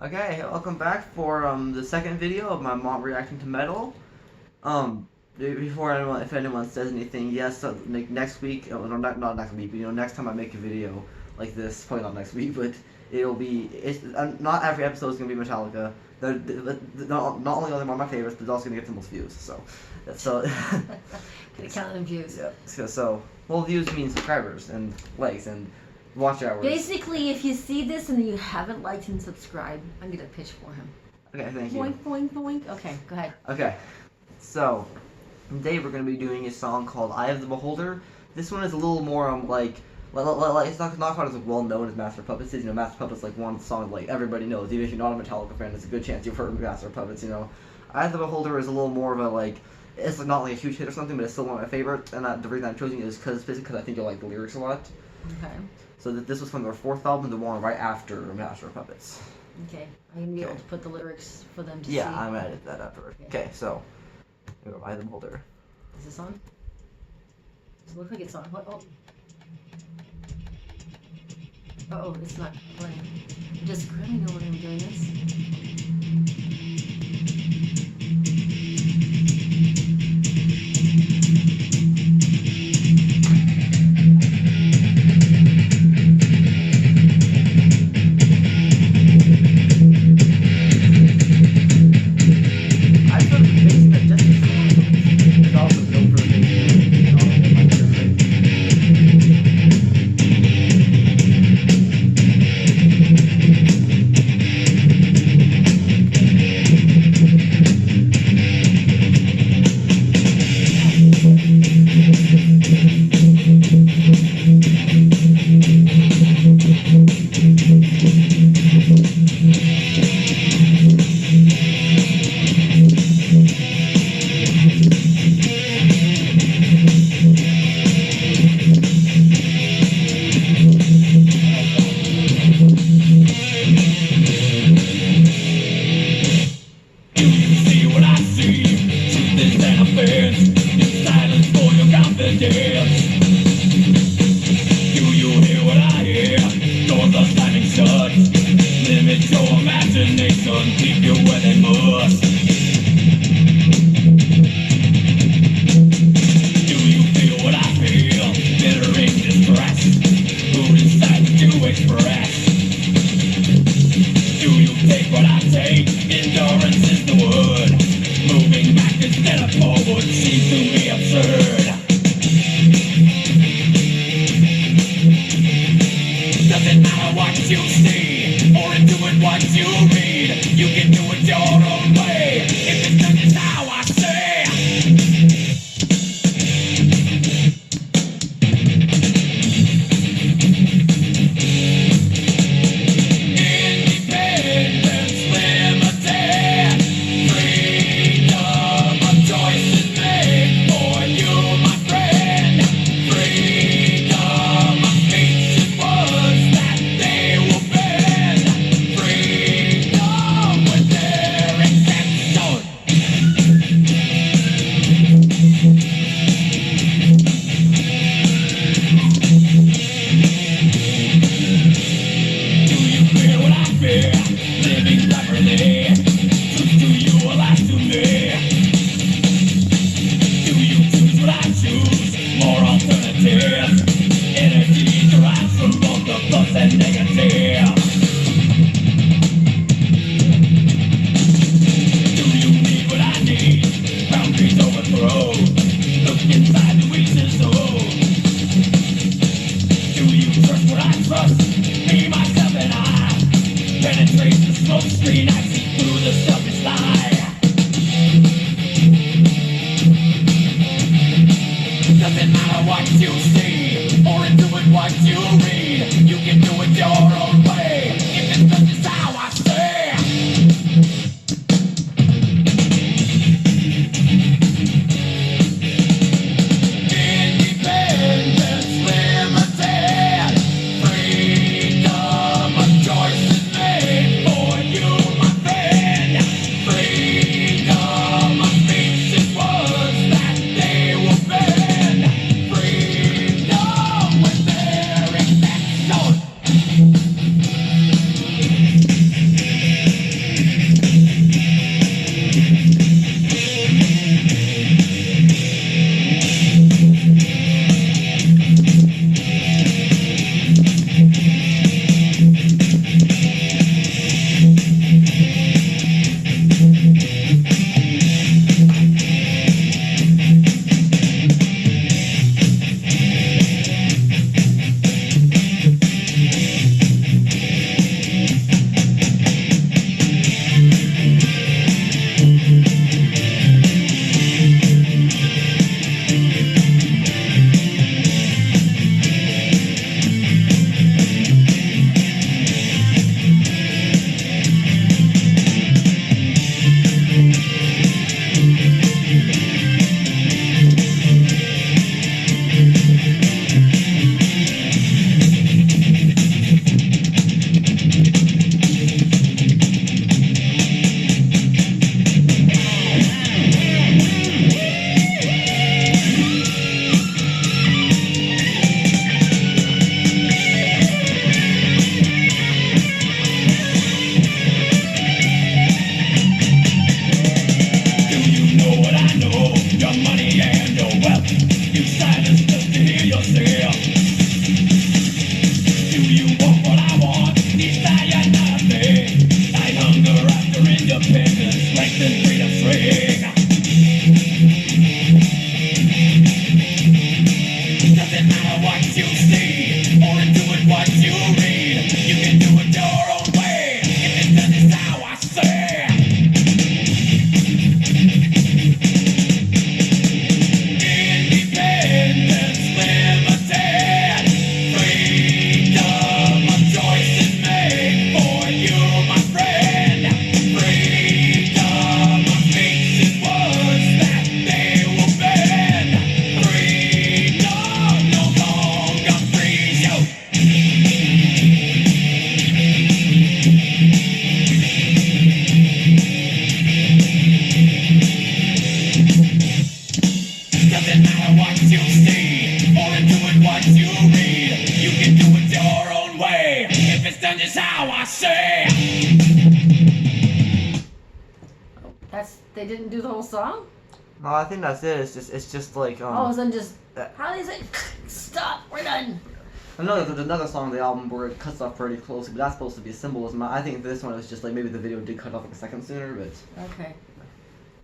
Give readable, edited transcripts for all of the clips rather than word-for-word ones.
Okay, welcome back for the second video of my mom reacting to metal. Before anyone, if anyone says anything, yes, next week, no, not next week, but next time I make a video like this, probably not next week, but not every episode is gonna be Metallica. Not only are they one of my favorites, but it's also gonna get the most views. So. Gonna count them views. Yeah. So, well, views mean subscribers and likes and watch hours. Basically, if you see this and you haven't liked and subscribed, I'm gonna pitch for him. Okay, thank you. Boink, boink, boink. Okay, go ahead. Okay, so today we're gonna be doing a song called "Eye of the Beholder." This one is a little more like it's not quite as well known as Master of Puppets is. Master of Puppets like one song like everybody knows. Even if you're not a Metallica fan, it's a good chance you've heard of Master of Puppets. "Eye of the Beholder" is a little more of a it's not like a huge hit or something, but it's still one of my favorites. And the reason I'm choosing it is because I think you'll like the lyrics a lot. Okay. So this was from their fourth album, the one right after Master of Puppets. Okay. I'm gonna be able to put the lyrics for them to see. Yeah, I'm gonna edit that afterward. Okay, so here we go, "Eye of the Beholder." Is this on? Does it look like it's on? What? Oh. Oh, it's not playing. Does Grammy know when I'm doing this? Keep you where they must. Do you feel what I feel? Bitter in distress. Who decides to express? Do you take what I take? Endurance is the word. Moving back instead of forward seems to be absurd. Doesn't matter what you see or into it what you read. You can do it your own way. If it's done just how I say. Independence, liberty, freedom of choice is made for you, my friend. Freedom of speech is words that they will bend. Freedom with their exception. Do you feel what I fear? Living cleverly. Truth to you or lies to me? Do you choose what I choose? More alternatives. Energy derives from both the plus and negative. Do you need what I need? Boundaries overthrown. Look inside the weakness zone. Do you trust what I trust? Me, myself, and I penetrate the smoke screen. I see through the selfish lie. Doesn't matter what you see or into it what you read. You can do it your own way. If it's done just how I say. Independence, liberty, freedom of choice is made for you, my friend. Freedom of speech is words that they will bend. Freedom with their exception. They didn't do the whole song? No, I think that's it. It's just like All of a sudden just, how do they say, stop, we're done. I know there's another song on the album where it cuts off pretty closely, but that's supposed to be a symbolism. I think for this one it was just like maybe the video did cut off like a second sooner, but... Okay.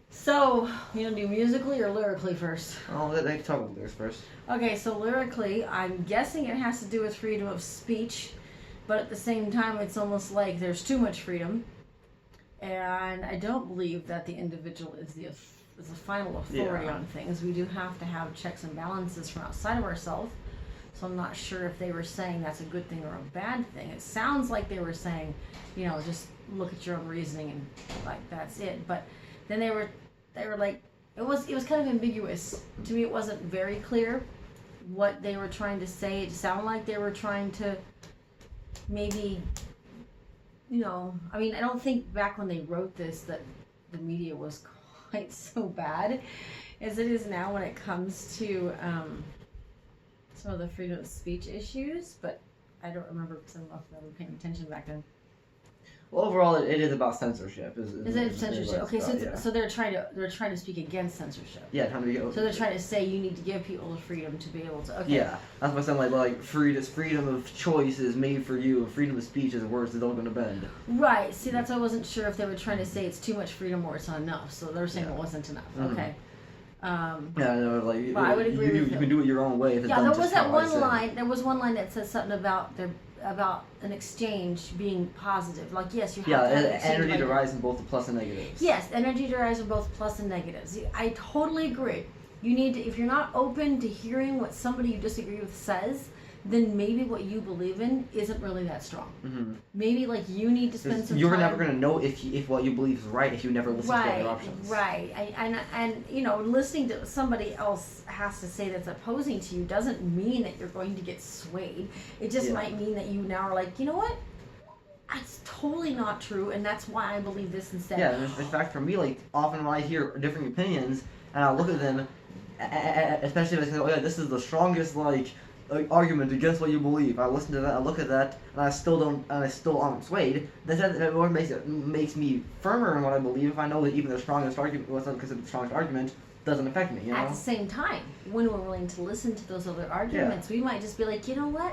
So, you gonna do musically or lyrically first? Oh, they can talk about this first. Okay, so lyrically, I'm guessing it has to do with freedom of speech, but at the same time, it's almost like there's too much freedom, and I don't believe that the individual is the final authority on things. We do have to have checks and balances from outside of ourselves, so I'm not sure if they were saying that's a good thing or a bad thing. It sounds like they were saying, you know, just look at your own reasoning and like that's it, but then they were like, it was kind of ambiguous. To me, it wasn't very clear what they were trying to say. It sounded like they were trying to maybe, you know, I mean, I don't think back when they wrote this that the media was quite so bad as it is now when it comes to some of the freedom of speech issues, but I don't remember because I'm not really paying attention back then. Well, overall, it is about censorship. Is it censorship? Okay, so they're trying to speak against censorship. Yeah, trying to be. So they're trying to say you need to give people the freedom to be able to. Okay. Yeah, that's why I'm saying like freedom of choice is made for you. Freedom of speech is words that don't gonna bend. Right. See, that's why I wasn't sure if they were trying to say it's too much freedom or it's not enough. So they're saying it wasn't enough. Mm-hmm. Okay. Yeah, no, like well, I would agree with you can do it your own way. If it's yeah, done there just was that how I one said. line. There was one line that said something about an exchange being positive. Like yes, you have to have an exchange. Energy derives in both the plus and negatives. Yes, energy derives in both plus and negatives. I totally agree. You need to, if you're not open to hearing what somebody you disagree with says, then maybe what you believe in isn't really that strong. Mm-hmm. Maybe like you need to spend some You're time. never gonna know if what you believe is right if you never listen to other options. Right. And you know, listening to somebody else has to say that's opposing to you doesn't mean that you're going to get swayed. It just might mean that you now are like, you know what? That's totally not true, and that's why I believe this instead. Yeah, in fact, for me, like often when I hear different opinions and I look at them, especially if I say, oh yeah, this is the strongest like argument against what you believe. I listen to that, I look at that, and I still aren't swayed. That what makes me firmer in what I believe. If I know that even the strongest argument, what's considered the strongest argument, doesn't affect me. You know. At the same time, when we're willing to listen to those other arguments, we might just be like, you know what?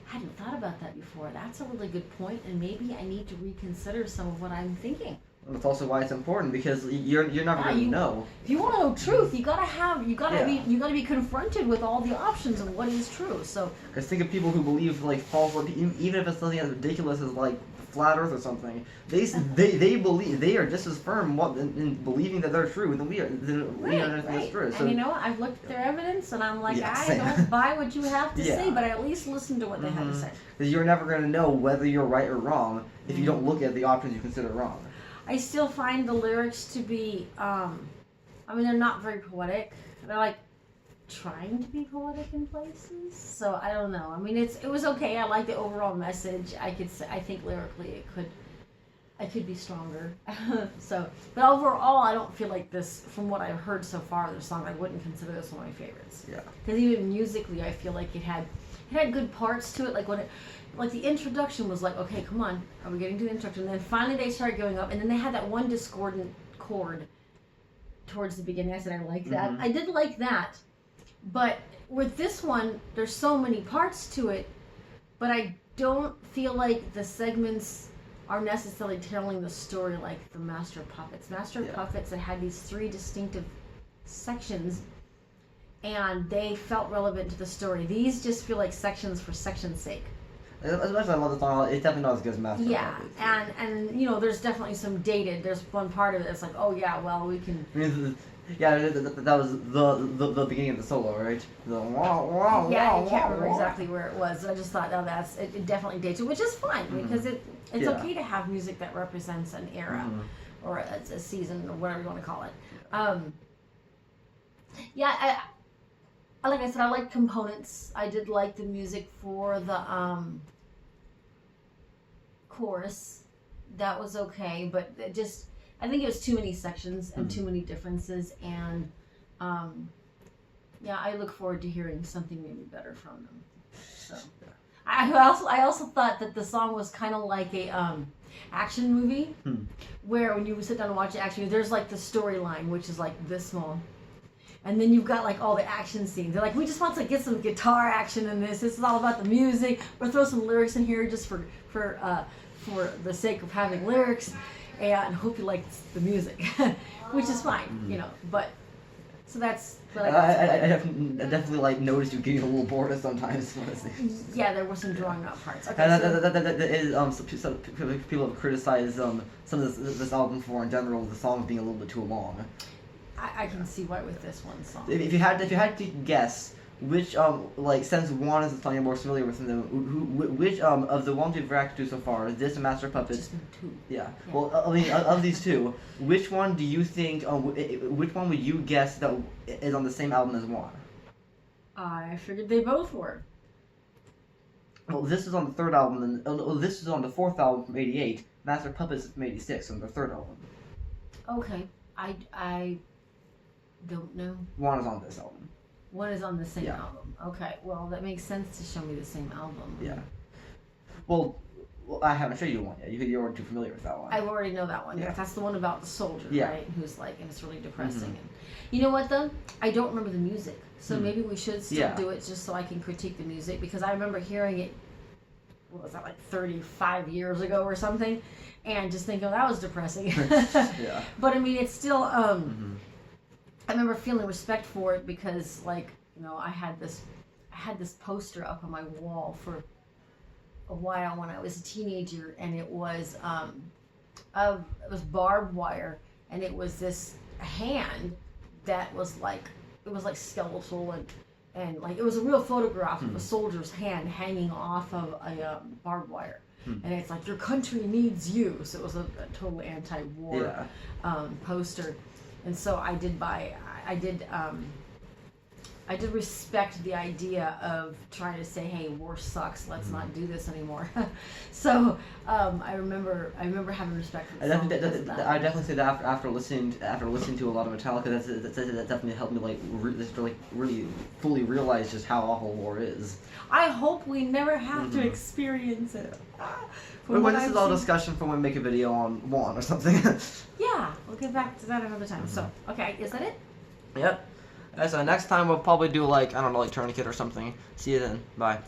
I hadn't thought about that before. That's a really good point, and maybe I need to reconsider some of what I'm thinking. And that's also why it's important because you're never gonna know. If you want to know truth, you gotta be confronted with all the options of what is true. So. Because think of people who believe like false, even if it's something as ridiculous as like flat Earth or something, they believe they are just as firm in believing that they're true than we are. That's true. So, and you know what? I've looked at their evidence and I'm like, I same. don't buy what you have to say, but I at least listen to what they have to say. Because you're never gonna know whether you're right or wrong if you don't look at the options you consider wrong. I still find the lyrics to be, I mean, they're not very poetic. They're like trying to be poetic in places. So I don't know. I mean, it was okay. I like the overall message. I think lyrically I could be stronger. So, but overall, I don't feel like this. From what I've heard so far, the song I wouldn't consider this one of my favorites. Yeah. Because even musically, I feel like it had good parts to it. Like when it. Like the introduction was like, okay, come on, are we getting to the introduction? And then finally they started going up, and then they had that one discordant chord towards the beginning. I said I like that. I did like that, but with this one, there's so many parts to it, but I don't feel like the segments are necessarily telling the story like the Master of Puppets. Master of Puppets that had these 3 distinctive sections, and they felt relevant to the story. These just feel like sections for section's sake. As much as I love the song, it's definitely not as good as Master. Yeah, and you know, there's definitely some dated. There's one part of it that's like, oh yeah, well we can. I mean, that was the beginning of the solo, right? Yeah, I can't remember exactly where it was. I just thought, no, it definitely dates it, which is fine because it's okay to have music that represents an era or a season or whatever you want to call it. Like I said, I like components. I did like the music for the chorus. That was okay, but I think it was too many sections and too many differences, and I look forward to hearing something maybe better from them. So I also thought that the song was kind of like a action movie, Hmm. where when you sit down and watch the action movie, there's like the storyline, which is like this small. And then you've got like all the action scenes. They're like, we just want to get some guitar action in this. This is all about the music. We'll throw some lyrics in here just for the sake of having lyrics, and hope you like the music, which is fine, you know. But so that's. But I definitely like noticed you getting a little bored sometimes. yeah, there were some drawing out parts. Okay, That is some people have criticized some of this album for in general the songs being a little bit too long. I can see why with this one song. If you had to guess which like since one is the song you're more familiar with, which of the ones we've reacted to so far, this and Master Puppets. Just two. Yeah. Well, I mean, of these two, which one do you think? Which one would you guess that is on the same album as one? I figured they both were. Well, this is on the third album, and this is on the fourth album from '88. Master Puppets is from '86 on the third album. Okay, I don't know. One is on this album. One is on the same Yeah. album. Okay, well that makes sense to show me the same album. Yeah. Well, I haven't shown you one yet. You weren't too familiar with that one. I already know that one. Yeah. That's the one about the soldier, Yeah. right? Who's like, and it's really depressing. Mhm. And you know what though? I don't remember the music, so maybe we should still Yeah. do it just so I can critique the music, because I remember hearing it. What was that, like 35 years ago or something? And just thinking, oh, that was depressing. Yeah. But I mean, it's still. Mhm. I remember feeling respect for it because, like, you know, I had this poster up on my wall for a while when I was a teenager, and it was barbed wire, and it was this hand that was like, it was like skeletal, and like it was a real photograph of a soldier's hand hanging off of a barbed wire. And it's like, your country needs you. So it was a total anti-war poster. And so I did respect the idea of trying to say, hey, war sucks, let's not do this anymore. So I remember having respect for the song because of that. I definitely say that after listening to a lot of Metallica, that definitely helped me really fully realize just how awful war is. I hope we never have to experience it. When this is all discussion for when we make a video on one or something. Yeah, we'll get back to that another time. So, okay, is that it? Yep. So next time we'll probably do like, I don't know, like Tourniquet or something. See you then. Bye.